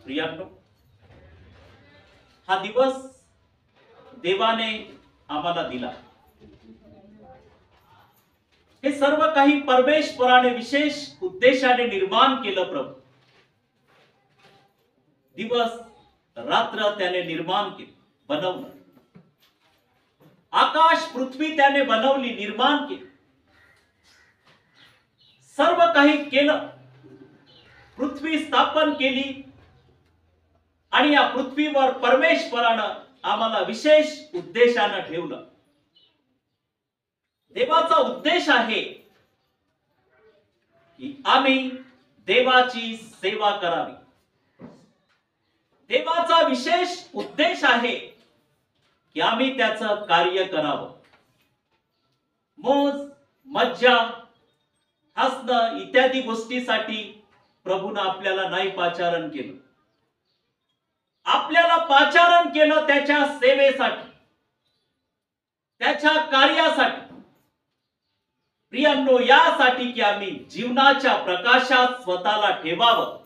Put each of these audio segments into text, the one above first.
प्रियांनो, हा दिवस देवाने आम्हाला दिला। हे सर्व काही परमेश्वराने विशेष उद्देशाने निर्माण केलं। प्रभू, दिवस रात्र त्याने निर्माण केलं, बनवलं। आकाश पृथ्वी त्याने बनवली, निर्माण केली, सर्व काही केलं। पृथ्वी स्थापन केली आणि या पृथ्वीवर परमेश्वरानं आम्हाला विशेष उद्देशानं ठेवलं। देवाचा उद्देश आहे की आम्ही देवाची सेवा करावी। देवाचा विशेष उद्देश आहे की आम्ही त्याचं कार्य करावं। मौज मज्जा हसणं इत्यादी गोष्टीसाठी प्रभूनं आपल्याला नाही पाचारण केलं। आपल्याला पाचारण केलं त्याच्या सेवेसाठी, त्याच्या कार्यासाठी। प्रियांनो, यासाठी की आम्ही जीवनाच्या प्रकाशात स्वतःला ठेवावं,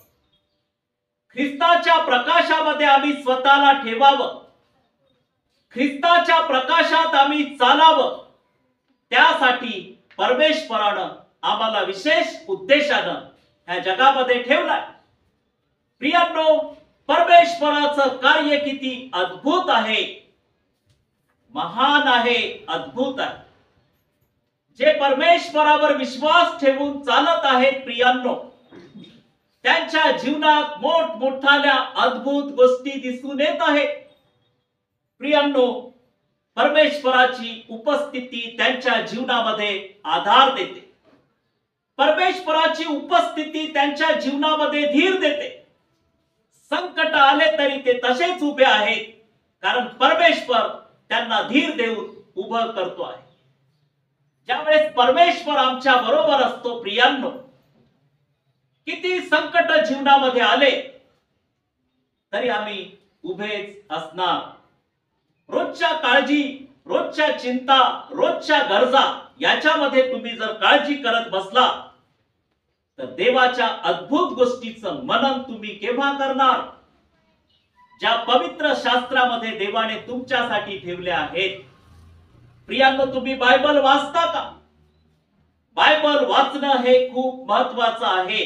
ख्रिस्ताच्या प्रकाशामध्ये आम्ही स्वतःला ठेवावं, ख्रिस्ताच्या प्रकाशात आम्ही चालावं। त्यासाठी परमेश्वरानं आम्हाला विशेष उद्देशानं ह्या जगामध्ये ठेवलाय। प्रियांनो, परमेश्वराचं कार्य किती अद्भुत आहे, महान आहे, अद्भुत आहे। जे परमेश्वरावर विश्वास ठेवून चालत आहेत प्रियांनो, त्यांच्या जीवनात मोठमोठाल्या अद्भुत गोष्टी दिसून येत आहेत। प्रियांनो, परमेश्वराची उपस्थिती त्यांच्या जीवनामध्ये आधार देते। परमेश्वराची उपस्थिती त्यांच्या जीवनामध्ये धीर देते। संकट आले तरी ते तसेच उभे आहेत, कारण परमेश्वर त्यांना धीर देऊन उभं करतो आहे। ज्यावेळेस परमेश्वर आमच्या बरोबर असतो प्रियांनो, किती संकट जीवनामध्ये आले तरी आम्ही उभेच असणार। रोजच्या काळजी, रोजच्या चिंता, रोजच्या गरजा याच्यामध्ये तुम्ही जर काळजी करत बसला तर देवाच्या अद्भुत गोष्टीचं मनन तुम्ही केव्हा करणार? ज्या पवित्र शास्त्रामध्ये देवाने तुमच्यासाठी ठेवले आहेत। प्रियांनो, तुम्ही बायबल वाचता का? बायबल वाचणं हे खूप महत्वाचं आहे।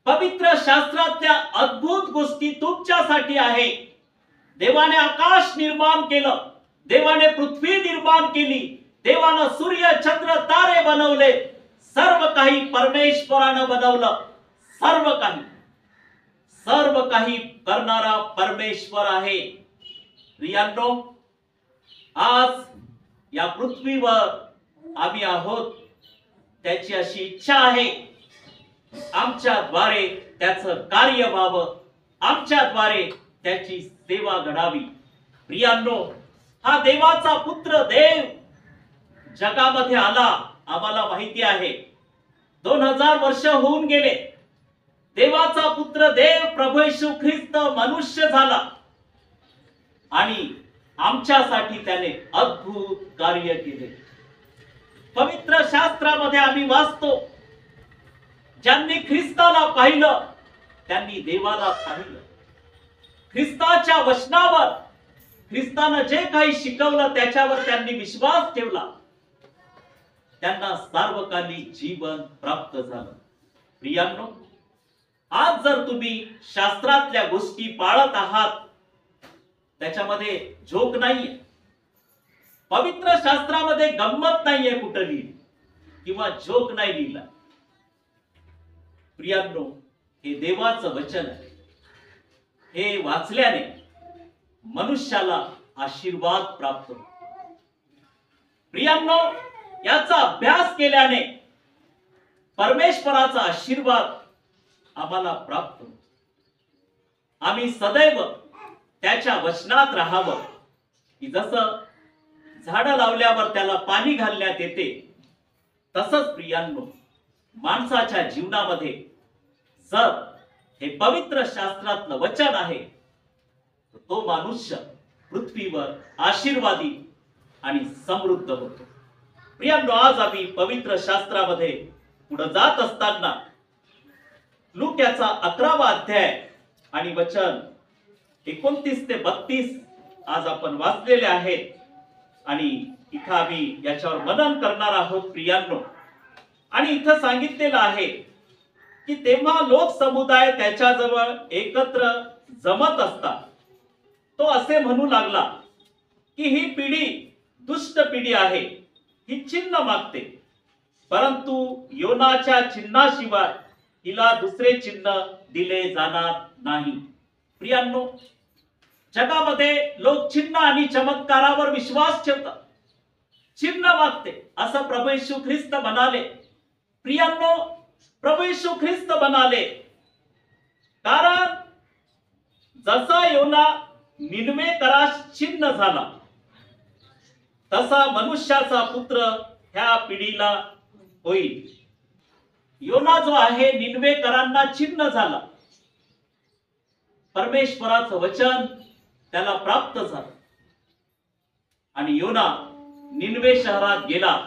पवित्र शास्त्रातल्या अद्भुत गोष्टी तुमच्यासाठी आहे। देवाने आकाश निर्माण केलं, देवाने पृथ्वी निर्माण केली, देवानं सूर्य चंद्र तारे बनवले। सर्व काही परमेश्वरानं बनवलं। सर्व काही करणारा परमेश्वर आहे। प्रियांनो, आज या पृथ्वीवर आम्ही आहोत, त्याची अशी इच्छा आहे आमच्याद्वारे त्याचं कार्य व्हावं, आमच्याद्वारे त्याची सेवा घडावी। प्रियांनो, हा देवाचा पुत्र देव जगामध्ये आला, आम्हाला माहिती आहे। 2000 वर्ष होऊन गेले। देवाचा पुत्र देव प्रभू येशू ख्रिस्त मनुष्य झाला आणि आमच्यासाठी त्याने अद्भुत कार्य केले। पवित्र शास्त्रामध्ये आम्ही वाचतो, ज्यांनी ख्रिस्ताला पाहिलं त्यांनी देवाला पाहिलं। ख्रिस्ताच्या वचनावर, ख्रिस्तानं जे काही शिकवलं त्याच्यावर त्यांनी विश्वास ठेवला, त्यांना सार्वकालिक जीवन प्राप्त झालं। प्रियांनो, आज जर तुम्ही शास्त्रातल्या गोष्टी पाळत आहात, त्याच्यामध्ये जोक नाहीये, पवित्र शास्त्रामध्ये गंमत नाहीये कुठली, किंवा जोक नाही लिहिला। प्रियांनो, हे देवाचं वचन आहे। हे वाचल्याने मनुष्याला आशीर्वाद प्राप्त होतो। प्रियांनो, याचा अभ्यास केल्याने परमेश्वराचा आशीर्वाद आम्हाला प्राप्त होतो। आम्ही सदैव त्याच्या वचनात राहावं, की जसं झाडं लावल्यावर त्याला पाणी घालण्यात येते, तसंच प्रियांनो, माणसाच्या जीवनामध्ये जर हे पवित्र शास्त्रातलं वचन आहे, तो मनुष्य पृथ्वीवर आशीर्वादी आणि समृद्ध होतो। प्रियांनो, आज आम्ही पवित्र शास्त्रामध्ये पुढे जात असताना लूक याचा 11वा अध्याय आणि वचन 29 ते 32 आज आपण वाचलेले आहेत आणि इथं आम्ही याच्यावर मनन करणार आहोत प्रियांनो. आणि इथं सांगितलेलं आहे की तेव्हा लोक समुदाय त्याच्याजवळ एकत्र जमत असतात. तो असे म्हणू लागला की ही पिढी दुष्ट पिढी आहे, ही चिन्ह मागते, परंतु योनाच्या चिन्हाशिवाय हिला दुसरे चिन्ह दिले जाणार नाही. प्रियांनो, जगामध्ये लोक चिन्ह आणि चमत्कारावर विश्वास ठेवतात, चिन्ह मागते असं प्रभू येशू ख्रिस्त म्हणाले. प्रियांनो, प्रभू येशू ख्रिस्त म्हणाले, कारण जसा योना निनवेकरास चिन्ह झाला तसा मनुष्याचा पुत्र ह्या पिढीला होईल. योना जो आहे निनवेकरांना चिन्ह झाला. परमेश्वराचं वचन त्याला प्राप्त झालं आणि योना निनवे शहरात गेला.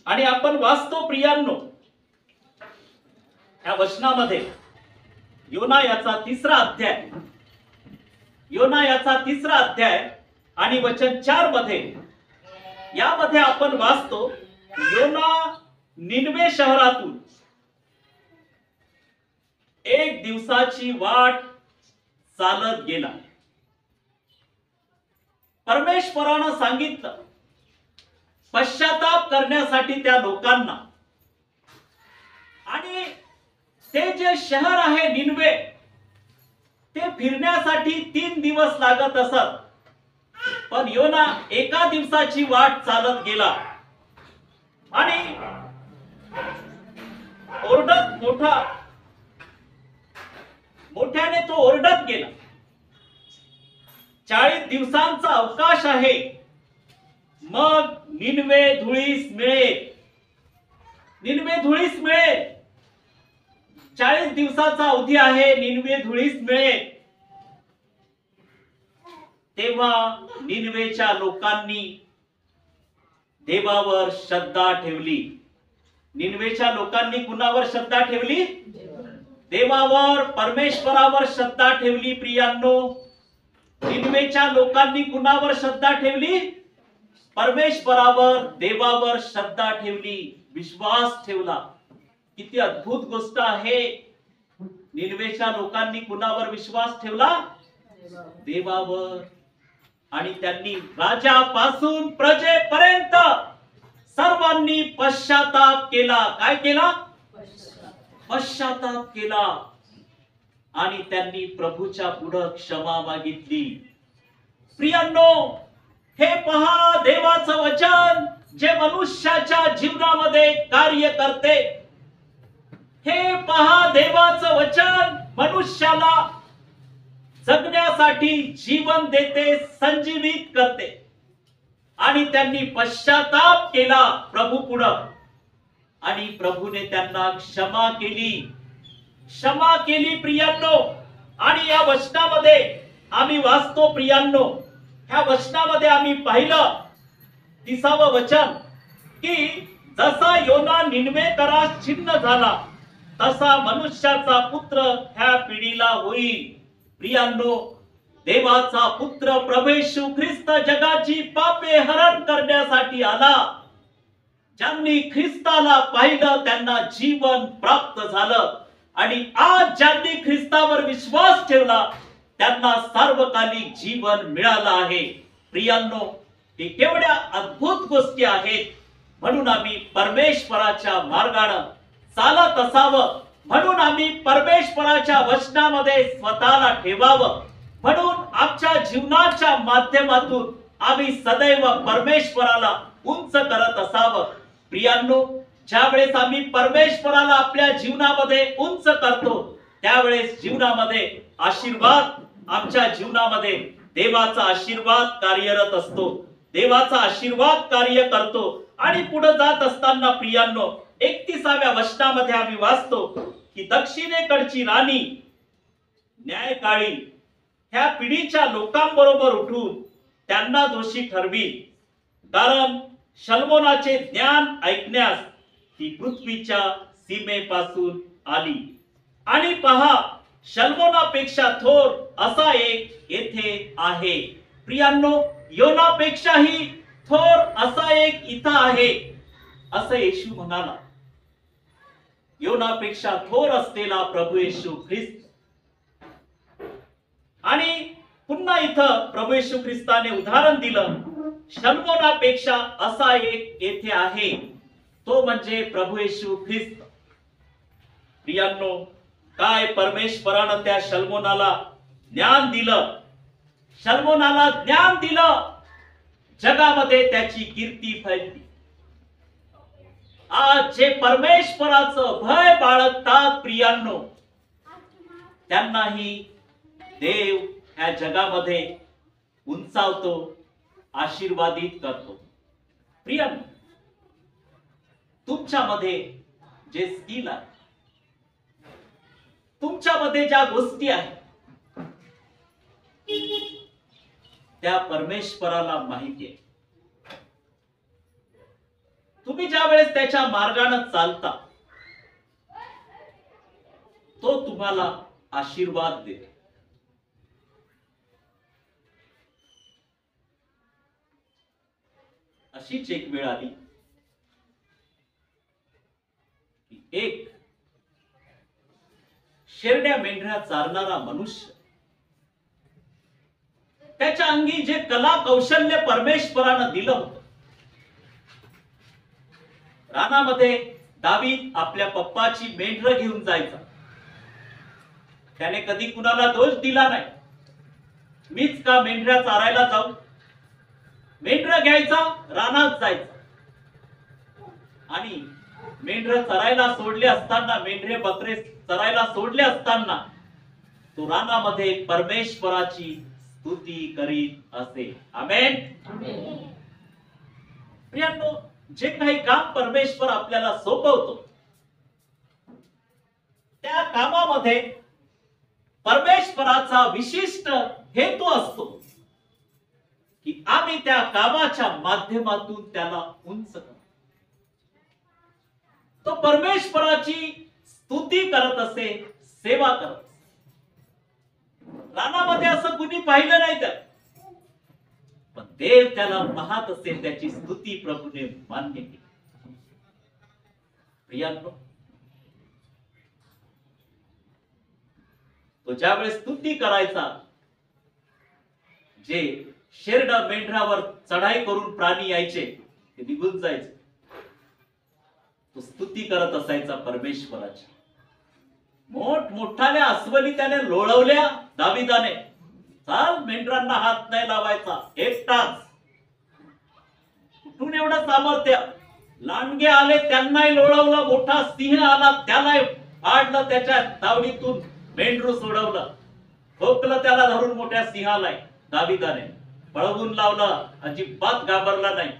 आणि आपण वाचतो प्रियांनो, या वचनामध्ये योना याचा 3रा अध्याय, योना याचा 3रा अध्याय आणि वचन 4 मध्ये, यामध्ये आपण वाचतो योना निनवे शहरातून 1 दिवसाची वाट चालत गेला. परमेश्वरानं सांगितलं पश्चाताप करण्यासाठी त्या लोकांना. आणि ते जे शहर आहे निनवे, ते फिरण्यासाठी 3 दिवस लागत असत, पण योना 1 दिवसाची वाट चालत गेला. आणि ओरडत मोठ्याने तो ओरडत गेला. 40 दिवसांचा अवकाश आहे, मग निनवे धुळीस मिळेल. निनवे धुळीस मिळेल. 40 दिवसाचा अवधी आहे, निनवे धुळीस मिळेल. तेव्हा निनवेच्या लोकांनी देवावर श्रद्धा ठेवली. निनवेच्या लोकांनी कुणावर श्रद्धा ठेवली? देवावर, परमेश्वरावर श्रद्धा ठेवली. प्रियांनो, निनवेच्या लोकांनी कुणावर श्रद्धा ठेवली? परमेश्वरावर, देवावर श्रद्धा ठेवली, विश्वास ठेवला. किती अद्भुत गोष्ट आहे. निनवेच्या लोकांनी कुणावर विश्वास ठेवला? देवावर. आणि त्यांनी राजापासून प्रजेपर्यंत सर्वांनी पश्चाताप केला. काय केला? पश्चाताप केला. आणि त्यांनी प्रभूच्या पुढे क्षमा मागितली. प्रियांनो, हे पहा देवाचं वचन जे मनुष्याच्या जीवनामध्ये कार्य करते. हे पहा देवाचं वचन मनुष्याला जगण्यासाठी जीवन देते, संजीवित करते. आणि त्यांनी पश्चाताप केला प्रभू पुढं, आणि प्रभूने त्यांना क्षमा केली. क्षमा केली प्रियांनो. आणि या वचनामध्ये आम्ही वाचतो प्रियांनो, ह्या वचनामध्ये आम्ही पाहिलं 30वं वचन की जसा योना निनवेकरास चिन्ह झाला तसा मनुष्याचा पुत्र ह्या पिढीला होईल. प्रियांनो, देवाचा पुत्र प्रभू येशू ख्रिस्त जगाची पापे हरण करण्यासाठी आला. ज्यांनी ख्रिस्ताला पाहिलं त्यांना जीवन प्राप्त झालं. आणि आज ज्यांनी ख्रिस्तावर विश्वास ठेवला त्यांना सार्वकालिक जीवन मिळालं आहे. प्रियांनो, हे केवढ्या अद्भुत गोष्टी आहेत. म्हणून आम्ही परमेश्वराच्या मार्गाने चालत असावं. म्हणून आम्ही परमेश्वराच्या वचनामध्ये स्वतःला ठेवावं. म्हणून आमच्या जीवनाच्या माध्यमातून आम्ही सदैव परमेश्वराला उंच करत असावं. प्रियांनो, ज्यावेळेस आम्ही परमेश्वराला आपल्या जीवनामध्ये उंच करतो त्यावेळेस जीवनामध्ये आशीर्वाद, आमच्या जीवनामध्ये देवाचा आशीर्वाद कार्यरत असतो. देवाचा आशीर्वाद कार्य करतो. आणि पुढे जात असताना प्रियांनो 31व्या वचनामध्ये आम्ही वाचतो की दक्षिणेकडची राणी न्यायकाळी ह्या पिढीच्या लोकांबरोबर उठून त्यांना दोषी ठरवी, कारण शल्मोनाचे ज्ञान ऐकण्यास ती पृथ्वीच्या सीमेपासून आली. आणि पहा शल्मोनापेक्षा थोर असा एक येथे आहे. प्रियांनो, योनापेक्षाही थोर असा एक इथं आहे असं येशू म्हणाला. योनापेक्षा थोर असलेला प्रभू येशू ख्रिस्त. आणि पुन्हा इथं प्रभू येशू ख्रिस्ताने उदाहरण दिलं, शल्मोनापेक्षा असा एक येथे आहे, तो म्हणजे प्रभू येशू ख्रिस्त. प्रियांनो, काय परमेश्वरानं त्या शल्मोनाला ज्ञान दिलं, शल्मोनाला ज्ञान दिलं, जगामध्ये त्याची कीर्ती फैलली. आज जे परमेश्वराचं भय बाळगतात प्रियांनो, त्यांनाही देव ह्या जगामध्ये उंचावतो, आशीर्वादित करतो. प्रियांनो, तुमच्यामध्ये जे स्किल आहे, तुमच्यामध्ये ज्या गोष्टी आहेत, त्या परमेश्वराला माहिती आहे. तुम्ही ज्या वेळेस त्याच्या मार्गाने चालता, तो तुम्हाला आशीर्वाद देतो. अशीच एक वेळ आली की एक शेरड्या मेंढऱ्या चारणारा मनुष्य, त्याच्या अंगी जे कला कौशल्य परमेश्वरानं दिलं होतं, रानामध्ये दावीद आपल्या पप्पाची मेंढरं घेऊन जायचा. त्याने कधी कुणाला दोष दिला नाही. मीच का मेंढऱ्या चारायला जाऊ? मेंढरं घ्यायचा, रानात जायचा आणि मेंढरं चरायला सोडले असताना, मेंढरे बकरे चरायला सोडले असताना, तो रानामध्ये परमेश्वराची स्तुती करीत असे. आमेन. प्रियांनो, जे काही काम परमेश्वर आपल्याला सोपवतो, त्या कामामध्ये परमेश्वराचा विशिष्ट हेतू असतो की आम्ही त्या कामाच्या माध्यमातून त्याला उंच करू. तो परमेश्वराची स्तुती करत असे, सेवा करत. रानामध्ये असं कुणी पाहिलं नाही तर, पण देव त्याला पाहत असे, त्याची स्तुती प्रभूने मान्य केली. प्रियांनो, तो ज्यावेळेस स्तुती करायचा, जे शेरडा मेंढरावर चढाई करून प्राणी यायचे ते निघून जायचे, तो स्तुती करत असायचा परमेश्वराची. मोठमोठाल्या अस्वली त्याने लोळवल्या दाविदाने. चाल, मेंढरांना हात नाही लावायचा, एकटाच. कुठून एवढं सामर्थ्य? लांडगे आले, त्यांनाही लोळवलं. मोठा सिंह आला, त्यालाही फाडलं, त्याच्या तावडीतून मेंढरू सोडवलं. ठोकलं त्याला धरून मोठ्या सिंहाला दाविदाने. पळवून लावलं, अजिबात घाबरला नाही.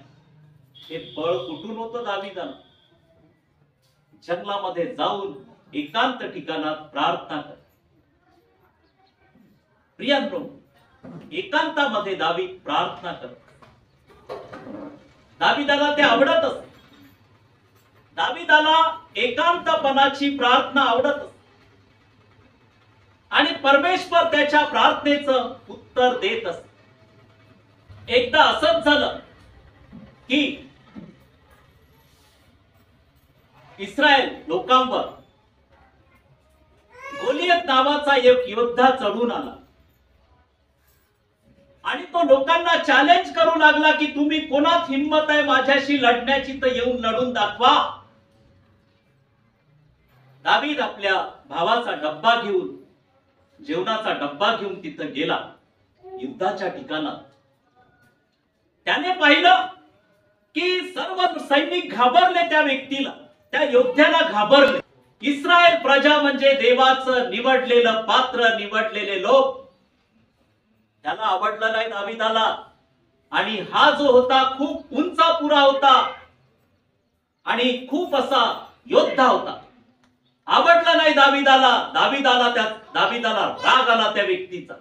हे बळ कुठून होतं दाविदाला? जंगलामध्ये जाऊन एकांत ठिकाणात प्रार्थना कर. प्रियांनो, एकांतामध्ये दावीद प्रार्थना कर. दाविदाला ते आवडत असते. दाविदाला एकांतपणाची प्रार्थना आवडत असते आणि परमेश्वर त्याच्या प्रार्थनेचं उत्तर देत असते. एकदा असंच झालं की इस्रायल लोकांवर गोलियत नावाचा एक योद्धा चढून आला आणि तो लोकांना चॅलेंज करू लागला की तुम्ही कोणात हिंमत आहे माझ्याशी लढण्याची, तर येऊन लढून दाखवा. दावीद आपल्या भावाचा डब्बा घेऊन, जेवणाचा डब्बा घेऊन तिथं गेला युद्धाच्या ठिकाणात. त्याने पाहिलं की सर्व सैनिक घाबरले, त्या व्यक्तीला, त्या योद्ध्याला घाबरले. इस्रायल प्रजा म्हणजे देवाचं निवडलेलं पात्र, निवडलेले लोक. त्याला आवडलं नाही दाविदाला. आणि हा जो होता खूप उंचा पुरा होता आणि खूप असा योद्धा होता. आवडला नाही दाविदाला. दाविदाला राग आला त्या व्यक्तीचा.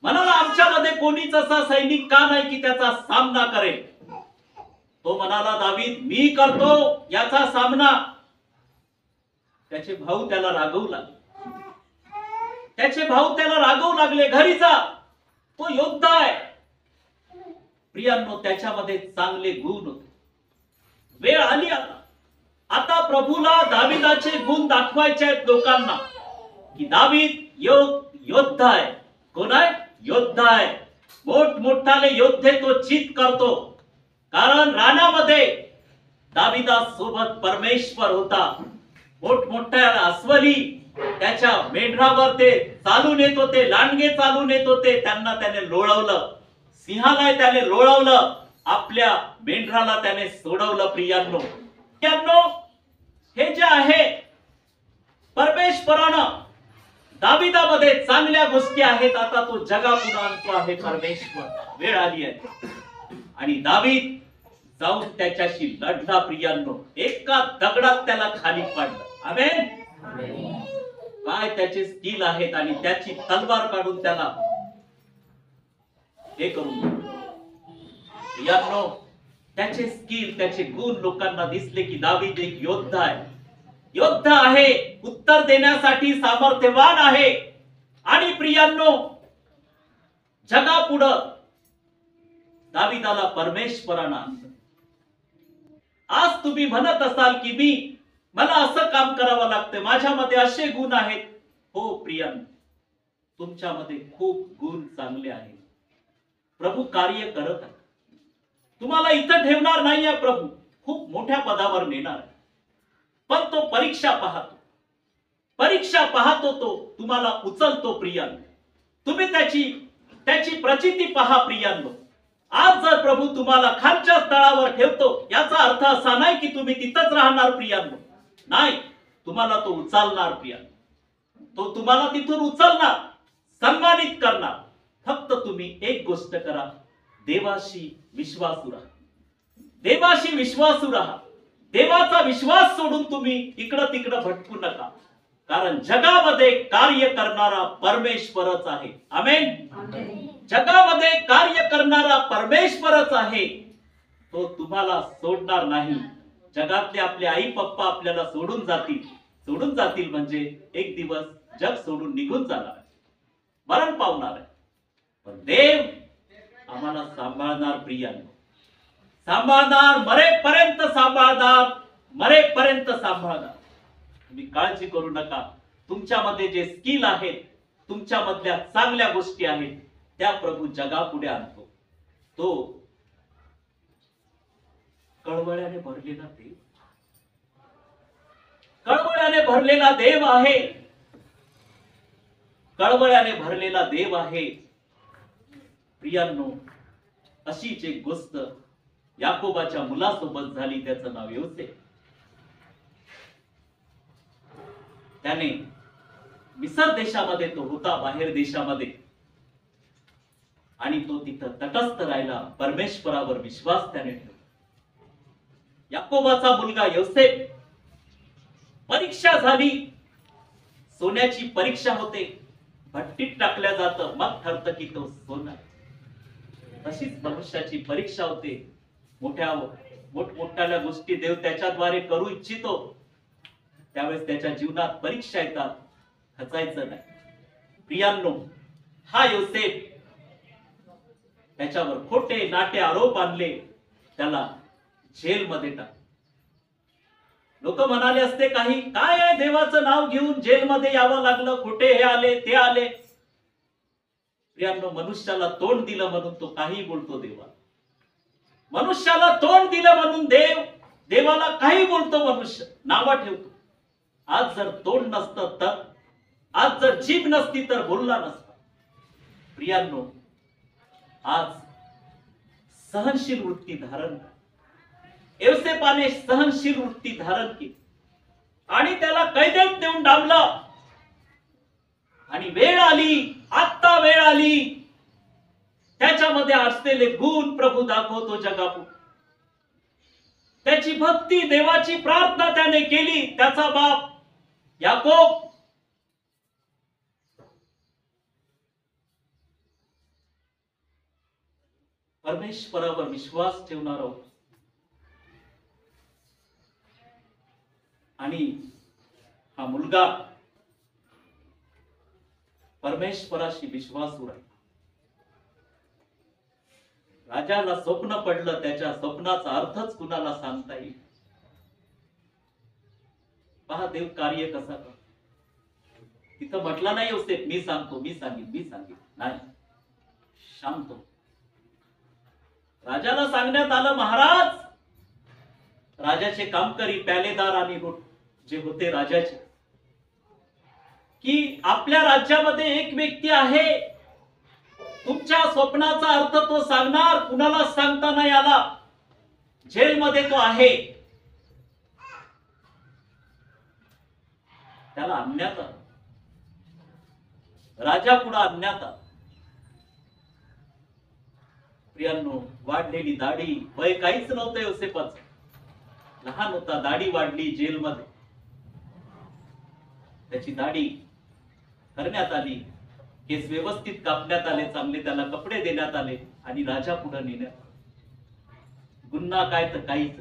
म्हणाला, आमच्यामध्ये कोणीच असा सैनिक का नाही की त्याचा सामना करेल. तो म्हणाला, दावीद, मी करतो याचा सामना. त्याचे भाऊ त्याला रागवू लागले. त्याचे भाऊ त्याला रागवू लागले, घरी जा, तो योद्धा आहे. प्रियांनो, त्याच्यामध्ये चांगले गुण होते. वेळ आली आता. आता प्रभूला दाविदाचे गुण दाखवायचे आहेत लोकांना, की दावीद योद्धा आहे. कोण आहे? योद्धा आहे. मोठमोठाले योद्धे तो चित करतो, कारण रानामध्ये दाविदासोबत परमेश्वर होता. मोठमोठ्या अस्वली त्याच्या मेंढरावर ते चालून येत होते, लांडगे चालून येत होते, त्यांना त्याने लोळवलं. सिंहाला त्याने लोळवलं, आपल्या मेंढराला त्याने सोडवलं. प्रियांनो, हे जे आहे, परमेश्वरानं दाविदामध्ये चांगल्या गोष्टी आहेत. आता तो जगापुढे आणतो आहे परमेश्वर. वेळ आली आहे आणि दावीद जाऊन त्याच्याशी लढला. प्रियांनो, एका दगडात त्याला खाली पाडलं. आमेन. काय त्याचे स्किल आहेत, आणि त्याची तलवार काढून त्याला हे करून. प्रियांनो, त्याचे स्किल, त्याचे गुण लोकांना दिसले की दावीद एक योद्धा आहे. योद्धा आहे, उत्तर देण्यासाठी सामर्थ्यवान आहे. आणि प्रियांनो, जगापुढं दाविदाला परमेश्वरानं आणलं. आज तुम्ही म्हणत असाल की मला असं काम करावं लागतं, माझ्यामध्ये असे गुण आहेत. हो प्रियांनो, तुमच्यामध्ये खूप गुण चांगले आहेत. प्रभू कार्य करत आहे. तुम्हाला इथं ठेवणार नाहीये प्रभू, खूप मोठ्या पदावर नेणार आहे. पण तो परीक्षा पाहतो. परीक्षा पाहतो, तो तुम्हाला उचलतो. प्रियांनो, तुम्ही त्याची प्रचिती पहा. प्रियांनो, आज जर प्रभू तुम्हाला खालच्या स्थळावर ठेवतो, याचा अर्थ असा नाही की तुम्ही तिथंच राहणार. प्रियांनो, नाही, तुम्हाला तो उचलणार. प्रियांनो, तो तुम्हाला तिथून उचलणार, सन्मानित करणार. फक्त तुम्ही एक गोष्ट करा, देवाशी विश्वासू राहा. देवाशी विश्वासू राहा. देवाचा विश्वास सोडून तुम्ही इकडं तिकडं भटकू नका, कारण जगामध्ये कार्य करणारा परमेश्वरच आहे. आमेन. जगामध्ये कार्य करणारा परमेश्वरच आहे. तो तुम्हाला सोडणार नाही. जगातले आपले आई पप्पा आपल्याला सोडून जातील म्हणजे एक दिवस जग सोडून निघून जाणार आहे, मरण पावणार आहे. पण देव आम्हाला सांभाळणार. प्रियांनो, सांभाळणार, मरेपर्यंत सांभाळणार, मरेपर्यंत सांभाळणार. तुम्ही काळजी करू नका. तुमच्यामध्ये जे स्किल आहेत, तुमच्यामधल्या चांगल्या गोष्टी आहेत, त्या प्रभू जगापुढे आणतो. तो कळवळ्याने भरलेला देव, कळवळ्याने भरलेला देव आहे. कळवळ्याने भरलेला देव आहे. प्रियांनो, अशीच एक गोष्ट याकोबाच्या मुलासोबत झाली. त्याचं नाव योसेफ. त्याने मिसर देशामध्ये तो होता, बाहेर देशामध्ये, आणि तो तिथं तटस्थ राहिला. परमेश्वरावर विश्वास त्याने ठेवला. याकोबाचा मुलगा योसेफ, परीक्षा झाली, सोन्याची परीक्षा होते, भट्टीत टाकल्या जातं, मग ठरतं की तो सोना. तशीच मनुष्याची परीक्षा होते. मोठमोठ्या गोष्टी देव त्याच्याद्वारे करू इच्छितो, त्यावेळेस त्याच्या जीवनात परीक्षा येतात. खचायचं नाही. प्रियांनो, हा योसेफ, त्याच्यावर खोटे नाटे आरोप आणले, त्याला जेलमध्ये टाक. लोक म्हणाले असते काही, काय आहे देवाचं नाव घेऊन जेलमध्ये यावं लागलं, खोटे हे आले ते आले. प्रियांनो, मनुष्याला तोंड दिलं म्हणून तो काही बोलतो. मनुष्याला तोंड दिलं म्हणून देवाला काही बोलतो. मनुष्य नावं ठेवतो. आज जर तोंड नसतं तर, आज जर जीभ नसती तर बोलला नसता. प्रियांनो, आज सहनशील वृत्ती धारण करा. योसेफाने सहनशील वृत्ती धारण केली आणि त्याला कैदेत देऊन डांबलं. आणि वेळ आली, आत्ता वेळ आली, त्याच्यामध्ये असलेले गुण प्रभू दाखवतो जगापुढे. त्याची भक्ती, देवाची प्रार्थना त्याने केली. त्याचा बाप याकोब परमेश्वरावर विश्वास ठेवणार आहोत. आणि हा मुलगा परमेश्वराशी विश्वासू राहिला. राजाला स्वप्न पडलं, त्याच्या स्वप्नाचा अर्थच कुणाला सांगता येईल? पहा देव कार्य कसा करतो. तिथं म्हटलं नाही योसेफ मी सांगतो, मी सांगितलं नाही, शांत. राजाला सांगण्यात आलं, महाराज, राजाचे कामकरी, प्यालेदार आणि जे होते राजाचे, की आपल्या राज्यामध्ये एक व्यक्ती आहे, तुमच्या स्वप्नाचा अर्थ तो सांगणार, कुणाला सांगता नाही आला, जेलमध्ये तो आहे, त्याला आणण्यात आलं, राजा पुढे आणण्यात आलं. प्रियांनो, वाढलेली दाढी, वय काहीच नव्हतं योसेफाचं, लहान होता, दाढी वाढली जेलमध्ये, त्याची दाढी करण्यात आली, केस व्यवस्थित कापण्यात आले, चांगले त्याला कपडे देण्यात आले आणि राजा पुढे नेण्यात आले. गुन्हा काय तर काहीच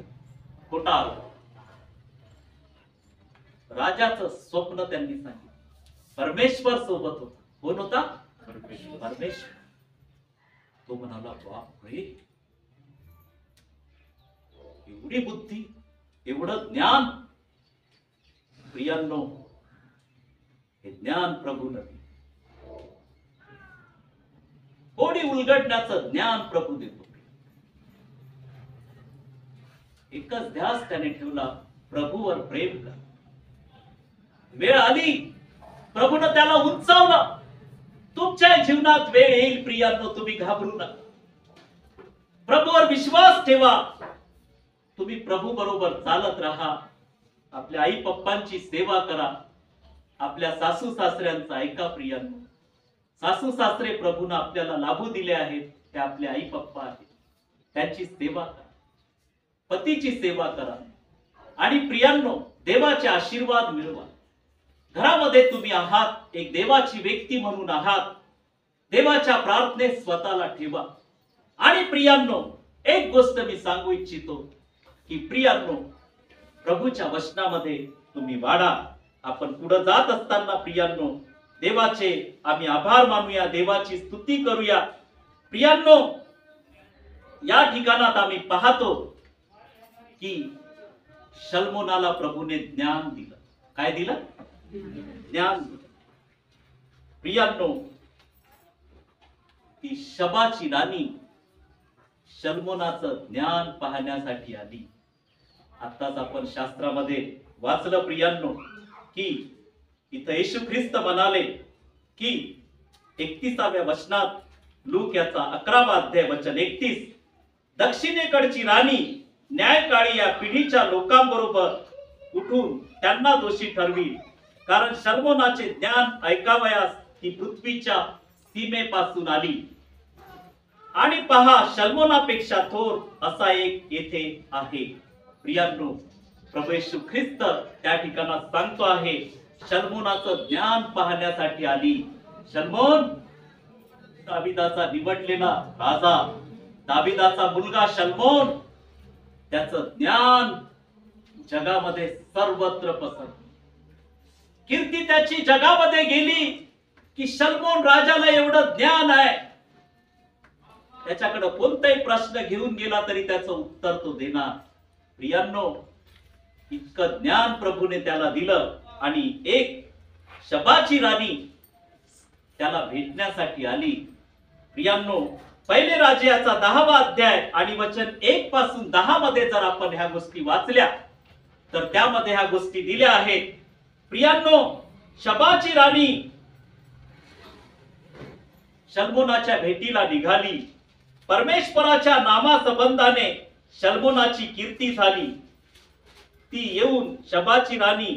खोटा आला. राजाचं स्वप्न त्यांनी सांगितलं, परमेश्वर सोबत होता. कोण होता? परमेश्वर. तो म्हणाला, बाप रे, एवढी बुद्धी, एवढं ज्ञान. प्रियांनो, हे ज्ञान प्रभूने कोडी उलगडण्याचं ज्ञान प्रभू देतो. एकच ध्यास त्याने ठेवला, प्रभूवर प्रेम कर. वेळ आली, प्रभूने त्याला उंचावलं. तुमच्या जीवनात वेळ येईल प्रियांनो, तुम्ही घाबरू नका. प्रभूवर विश्वास ठेवा. तुम्ही प्रभू बरोबर चालत राहा. आपल्या आई पप्पांची सेवा करा. आपल्या सासू सासऱ्यांचा ऐका प्रियांनो. सासू सासरे प्रभूने आपल्याला लाभू दिले आहेत, ते आपले आई पप्पा आहेत. त्यांची सेवा करा, पतीची सेवा करा आणि प्रियांनो, देवाचे आशीर्वाद मिळवा. घरामध्ये तुम्ही आहात, एक देवाची व्यक्ती म्हणून आहात. देवाच्या प्रार्थनेत स्वतःला ठेवा. आणि प्रियांनो, एक गोष्ट मी सांगू इच्छितो की प्रियांनो, प्रभूच्या वचनामध्ये तुम्ही वाढा. आपण पुढे जात असताना प्रियांनो, देवाचे आम्ही आभार मानूया, देवाची स्तुती करूया. प्रियांनो, या ठिकाणात आम्ही पाहतो की शल्मोनाला प्रभूने ज्ञान दिलं. काय दिलं? ज्ञान. प्रियांनो, ती शबाची राणी शल्मोनाचं ज्ञान पाहण्यासाठी आली. आताच आपण शास्त्रामध्ये वाचलं प्रियांनो की इथं येशू ख्रिस्त म्हणाले की 31व्या वचनात, लूक याचा 11वा अध्याय वचन 31, दक्षिणेकडची राणी न्यायकाळी या पिढीच्या लोकांबरोबर उठून त्यांना दोषी ठरवी, कारण शल्मोनाचे ज्ञान ऐकावयास ती पृथ्वीच्या सीमेपासून आली. आणि पहा, शल्मोनापेक्षा थोर असा एक येथे आहे. प्रियांनो, प्रभू येशू ख्रिस्त त्या ठिकाणात सांगतो आहे, शल्मोनाचं ज्ञान पाहण्यासाठी आली. शल्मोन, दाविदाचा निवडलेला राजा, दाविदाचा मुलगा शल्मोन, त्याचं ज्ञान जगामध्ये सर्वत्र पसरलं. कीर्ती त्याची जगामध्ये गेली की शल्मोन राजाला एवढं ज्ञान आहे, त्याच्याकडे कोणताही प्रश्न घेऊन गेला तरी त्याचं उत्तर तो देणार. प्रियांनो, इतकं ज्ञान प्रभूने त्याला दिलं आणि एक शबाची राणी त्याला भेटण्यासाठी आली. प्रियांनो, पहिले राजे याचा 10वा अध्याय आणि वचन 1 पासून 10 मध्ये जर आपण ह्या गोष्टी वाचल्या तर त्यामध्ये ह्या गोष्टी दिल्या आहेत. प्रियांनो, शबाची राणी शल्मोनाच्या भेटीला निघाली. परमेश्वराच्या नामासंबंधाने शल्मोनाची कीर्ती झाली. ती येऊन शबाची राणी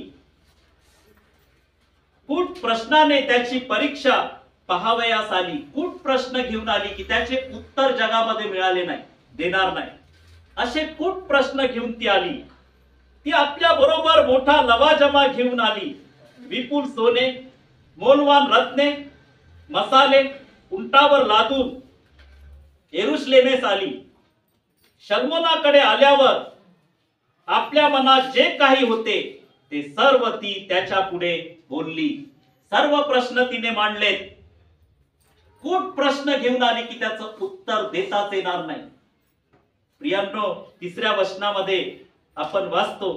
कूट प्रश्नाने त्याची परीक्षा पाहावयास आली. कूट प्रश्न घेऊन आली की त्याचे उत्तर जगामध्ये मिळाले नाही, देणार नाही, असे कूट प्रश्न घेऊन ती आली. ती आपल्या बरोबर मोठा लवाजमा घेऊन आली. विपुल सोने, मोलवान रत्ने, मसाले उंटावर लादून येरुशलेमेस आली. शल्मोनाकडे आल्यावर आपल्या मनात जे काही होते ते सर्व ती त्याच्या पुढे बोलली. सर्व प्रश्न तिने मांडलेत. कूट प्रश्न घेऊन आले की त्याचं उत्तर देताच येणार नाही. प्रियांनो, 3ऱ्या वचनामध्ये आपण वाचतो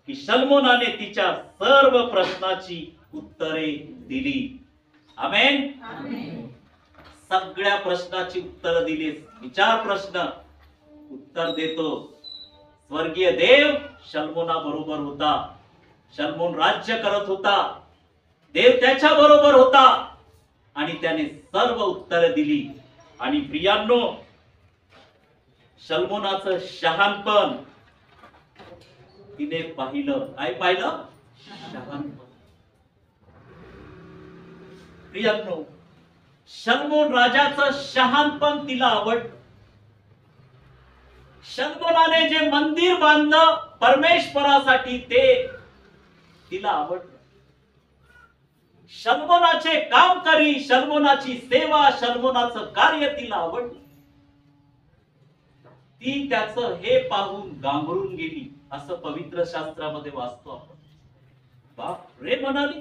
की शल्मोनाने तिच्या सर्व प्रश्नाची उत्तरे दिली. आमेन. सगळ्या प्रश्नाची उत्तर दिली. विचार प्रश्न, उत्तर देतो. स्वर्गीय देव शल्मोना बरोबर होता. शल्मोन राज्य करत होता. देव त्याच्या बरोबर होता आणि त्याने सर्व उत्तर दिली. आणि प्रियांनो, शल्मोनाचं शहाणपण तिने पाहिलं. काय पाहिलं? शहाणपण. प्रियांनो, शल्मोन राजाचं शहाणपण तिला आवडलं. शल्मोनाने जे मंदिर बांधलं परमेश्वरासाठी ते तिला आवडलं. शल्मोनाचे काम करी, शल्मोनाची सेवा, शल्मोनाचं कार्य तिला आवडलं. ती त्याचं हे पाहून गांभरून गेली, असं पवित्र शास्त्रामध्ये वाचतो आपण. बाप रे म्हणाली,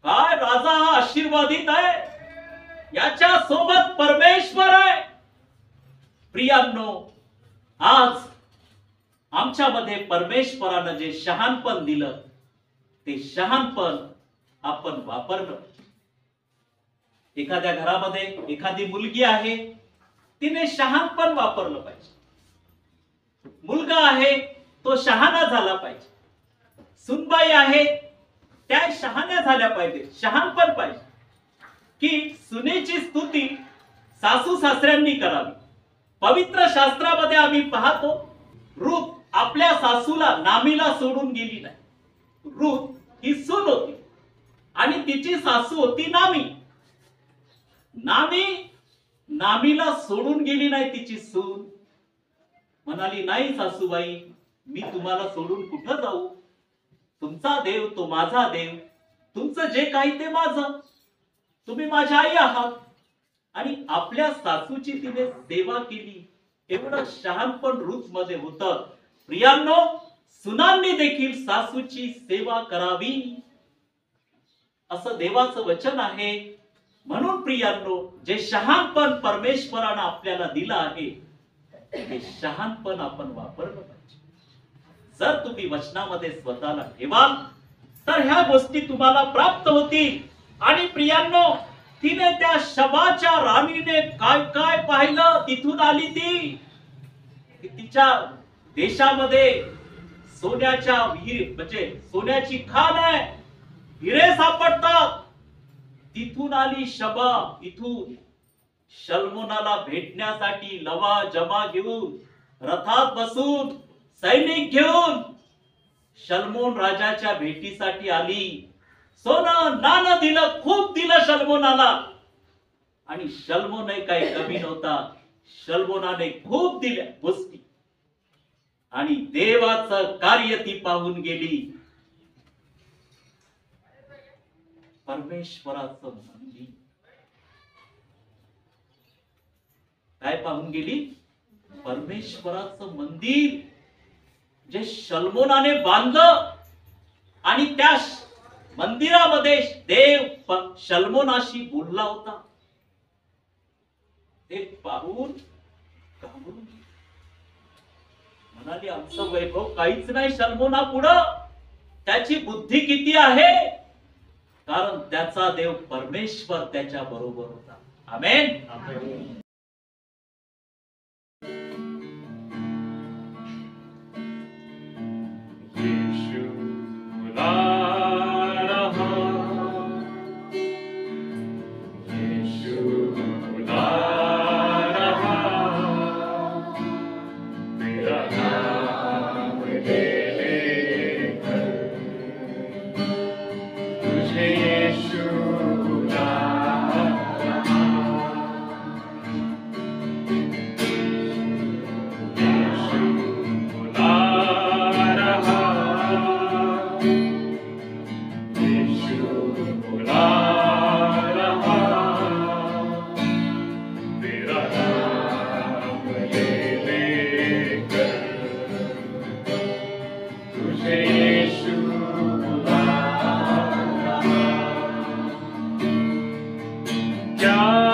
काय राजा हा आशीर्वादित आहे, याच्या सोबत परमेश्वर आहे. प्रियांनो, आज आमच्यामध्ये परमेश्वरानं जे शहाणपण दिलं ते शहाणपण आपण वापरलं. एखाद्या घरामध्ये एखादी मुलगी आहे, तिने शहाणपण वापरलं पाहिजे. मुलगा आहे तो शहाणा झाला पाहिजे. सुनबाई आहे त्या शहाण्या झाल्या पाहिजे. शहाणपण पाहिजे की सुनेची स्तुती सासू सासऱ्यांनी करावी. पवित्र शास्त्रामध्ये आम्ही पाहतो, रूथ आपल्या सासूला नामीला सोडून गेली नाही. रूथ ही सून होती आणि तिची सासू होती नामी. नामीला सोडून गेली नाही तिची सून. म्हणाली, नाही सासूबाई, मी तुम्हाला सोडून कुठं जाऊ. तुमचा देव तो माझा देव, तुमचं जे काही ते माझं, तुम्ही माझ्या आई आहात. आणि आपल्या सासूची तिने सेवा केली. एवढं शहाणपण रूथ मध्ये होतं. प्रियांनो, सुनांनी देखील सासूची सेवा करावी असं देवाचं वचन आहे. म्हणून प्रियांनो, जे शहाणपण परमेश्वरानं आपल्याला दिलं आहे ते शहाणपण आपण वापरलं पाहिजे. जर तुम्ही वचनामध्ये स्वतःला ठेवाल तर ह्या गोष्टी तुम्हाला प्राप्त होतील. आणि प्रियांनो, तिने त्या शबाच्या राणीने काय काय पाहिलं. तिथून आली ती, तिच्या देशामध्ये सोन्याच्या विहीर म्हणजे सोन्याची खाण आहे, हिरे सापडतात. तिथून आली शबा. इथून शल्मोनाला भेटण्यासाठी लवा जमा घेऊन, रथात बसून, सैनिक घेऊन शल्मोन राजाच्या भेटीसाठी आली. सोनं नाणं दिलं, खूप दिलं शल्मोनाला. आणि शल्मोनही काही कमी नव्हता. शल्मोनाने खूप दिल्या गोष्टी आणि देवाचं कार्य ती पाहून गेली. परमेश्वराचं मंदिर काय पाहून गेली? परमेश्वराचं मंदिर जे शल्मोनाने बांधलं. आणि त्या मंदिरामध्ये देव शल्मोनाशी बोलला होता. ते पाहून घाबरून म्हणाली, आमचं वैभव काहीच नाही शल्मोना पुढं. त्याची बुद्धी किती आहे, कारण त्याचा देव परमेश्वर त्याच्या बरोबर होता. आमेन. क्या